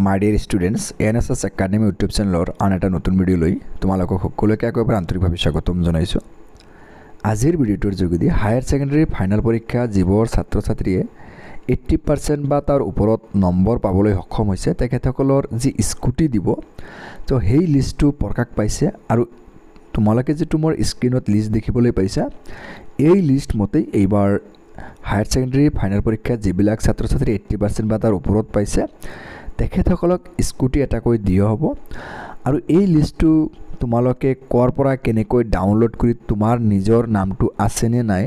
মাই dear students NSS academy YouTube চেনেলৰ আন এটা নতুন ভিডিঅ' লৈ তোমালোকক সকলোকে একেবাৰে আন্তৰিকভাৱে স্বাগতম জনাইছোঁ। আজিৰ ভিডিঅ'টোৰ যোগেদি হায়াৰ ছেকেণ্ডাৰী ফাইনেল পৰীক্ষা যিবোৰ ছাত্ৰ ছাত্ৰীয়ে 80% বা তাৰ ওপৰত নম্বৰ পাবলৈ সক্ষম হৈছে তেখেতসকলৰ যি স্কুটি দিব তো সেই লিষ্টটো প্ৰকাশ পাইছে আৰু তোমালোকে যিটো মোৰ স্ক্ৰীনত লিষ্ট দেখিবলৈ পাইছা এই লিষ্ট মতেই এইবাৰ হায়াৰ ছেকেণ্ডাৰী ফাইনেল পৰীক্ষাত যিবিলাক ছাত্ৰ ছাত্ৰী 80% বা তাৰ ওপৰত পাইছে তেখেতসকলক স্কুটি এটাকৈ দিয়া হ'ব আৰু এই লিষ্টটো তোমালোকে ক'ৰ পৰা কেনেকৈ ডাউনলোড কৰি তোমাৰ নিজৰ নামটো আছে নে নাই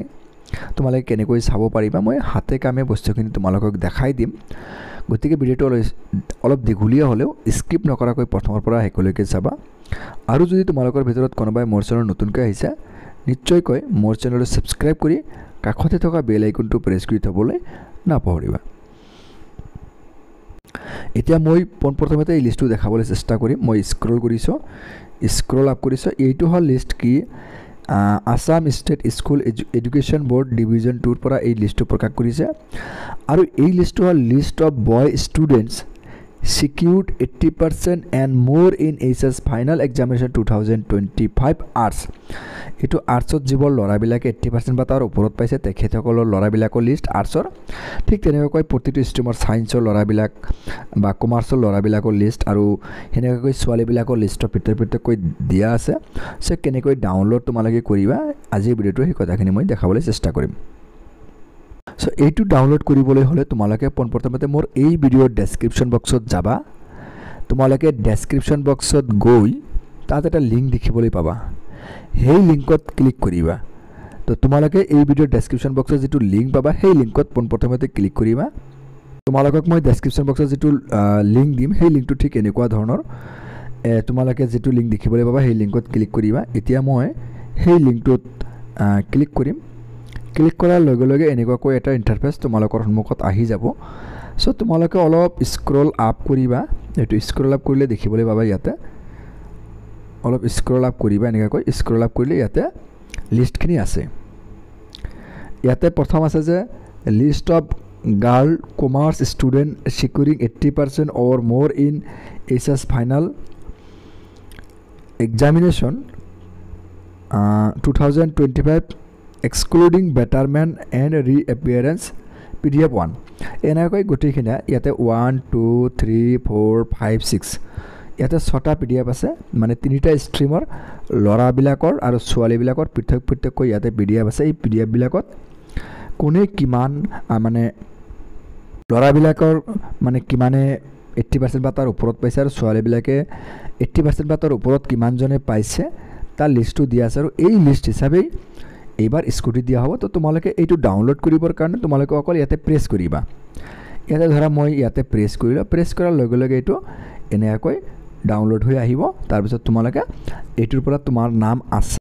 তোমালোকে কেনেকৈ চাব পাৰিবা মই হাতে কামে বস্তুখিনি তোমালোকক দেখাই দিম। গতিকে ভিডিঅ'টো অলপ দীঘলীয়া হ'লেও স্কিপ নকৰাকৈ প্ৰথমৰ পৰা শেষলৈকে চাবা আৰু যদি তোমালোকৰ ভিতৰত কোনোবাই মোৰ চেনেল নতুনকৈ আহিছে নিশ্চয়কৈ মোৰ চেনেলটো ছাবস্ক্ৰাইব কৰি কাষতে থকা বেল আইকনটো প্ৰেছ কৰি থবলৈ নাপাহৰিবা। এতিয়া মই পোনপ্ৰথমতে এই লিষ্টটো দেখাবলৈ চেষ্টা কৰিম। মই স্ক্ৰল আপ কৰিছোঁ। এইটো হ'ল লিষ্ট কি Assam state school education board division 2ৰ পৰা এই লিষ্টটো প্ৰকাশ কৰিছে আৰু এই লিষ্টটো হ'ল list of boy students secured 80% and more in HS final examination 2025 arts এটো আর্টছত যিবোৰ লৰাবিলাকে 80% বা তাৰ ওপৰত পাইছে তেখেতসকলৰ লৰাবিলাকৰ লিষ্ট আৰ্টছৰ ঠিক তেনেকৈ প্ৰতিটো ষ্ট্ৰীমৰ সায়েন্সৰ লৰাবিলাক বা কমাৰ্চৰ লৰাবিলাকৰ লিষ্ট আৰু হেনেকৈ ছোৱালীবিলাকৰ লিষ্টৰ পিতৰকৈ দিয়া আছে। সো কেনেকৈ ডাউনলোড তোমালোকে কৰিবা আজিৰ ভিডিঅ'টো এই কথাখিনি মই দেখাবলৈ চেষ্টা কৰিম। সো এইটো ডাউনলোড কৰিবলৈ হলে তোমালোকে পোনপ্ৰথমতে মোৰ এই ভিডিঅ'ৰ ডেসক্ৰিপশন বক্সত যাবা। তোমালোকে ডেসক্ৰিপশন বক্সত গৈ তাত এটা লিংক দেখিবলৈ পাবা। সেই লিংকত ক্লিক কৰিবা। তো তোমালোকে এই ভিডিঅ'ৰ ডেসক্ৰিপশন বক্সত যেটো লিংক পাবা সেই লিংকত পোনপ্ৰথমতে ক্লিক কৰিবা। তোমালোকক মই ডেসক্ৰিপশন বক্সত যেটো লিংক দিম সেই লিংকটো ঠিক এনেকুৱা ধৰণৰ তোমালোকে যেটো লিংক দেখিবলৈ পাবা সেই লিংকত ক্লিক কৰিবা। এতিয়া মই সেই লিংকটোত ক্লিক কৰিম। ক্লিক কৰাৰ লগে লগে এনেকুৱাকৈ এটা ইন্টাৰফেস তোমালোকৰ সন্মুখত আহি যাব। সো তোমালোকে অলপ স্ক্ৰল আপ কৰিবা। এটো স্ক্ৰল আপ কৰিলে দেখিবলৈ পাবা ইয়াতে অলপ স্ক্ৰল আপ কৰিবা। এনেকৈ স্ক্ৰল আপ কৰিলে ইয়াতে লিষ্টখিনি আছে। ইয়াতে প্ৰথম আছে যে list of girl commerce student securing 80% or more in HS final examination 2025 excluding betterment and reappearance PDF 1 এনেকৈ গটিখিনা ইয়াতে 1 2 3 4 5 6 ইয়াতে 6টা PDF আছে মানে তিনিটা ষ্ট্ৰীমৰ লৰাবিলাকৰ আৰু ছোৱালীবিলাকৰ পৃথক ইয়াতে PDF আছে। এই PDF বিলাকত কোনে কিমান মানে লৰাবিলাকৰ মানে কিমানে 80% বা তাৰ ওপৰত পাইছে আৰু ছোৱালীবিলাকে 80% বা তাৰ ওপৰত কিমান জনে পাইছে তাৰ লিষ্টটো দিয়া আছে আৰু এই লিষ্ট হিচাপে এইবাৰ স্কুটি দিয়া হ'ব। তো তোমালোকে এইটো ডাউনলোড কৰিবৰ কাৰণে তোমালোকে অকল ইয়াতে প্ৰেছ কৰিবা। ইয়াতে ধৰা মই ইয়াতে প্ৰেছ কৰিলো। প্ৰেছ কৰাৰ লগে লগে এইটো এনেকৈ ডাউনলোড হৈ আহিব। তাৰ পিছত তোমালোকে এইটোৰ পৰা তোমাৰ নাম আছে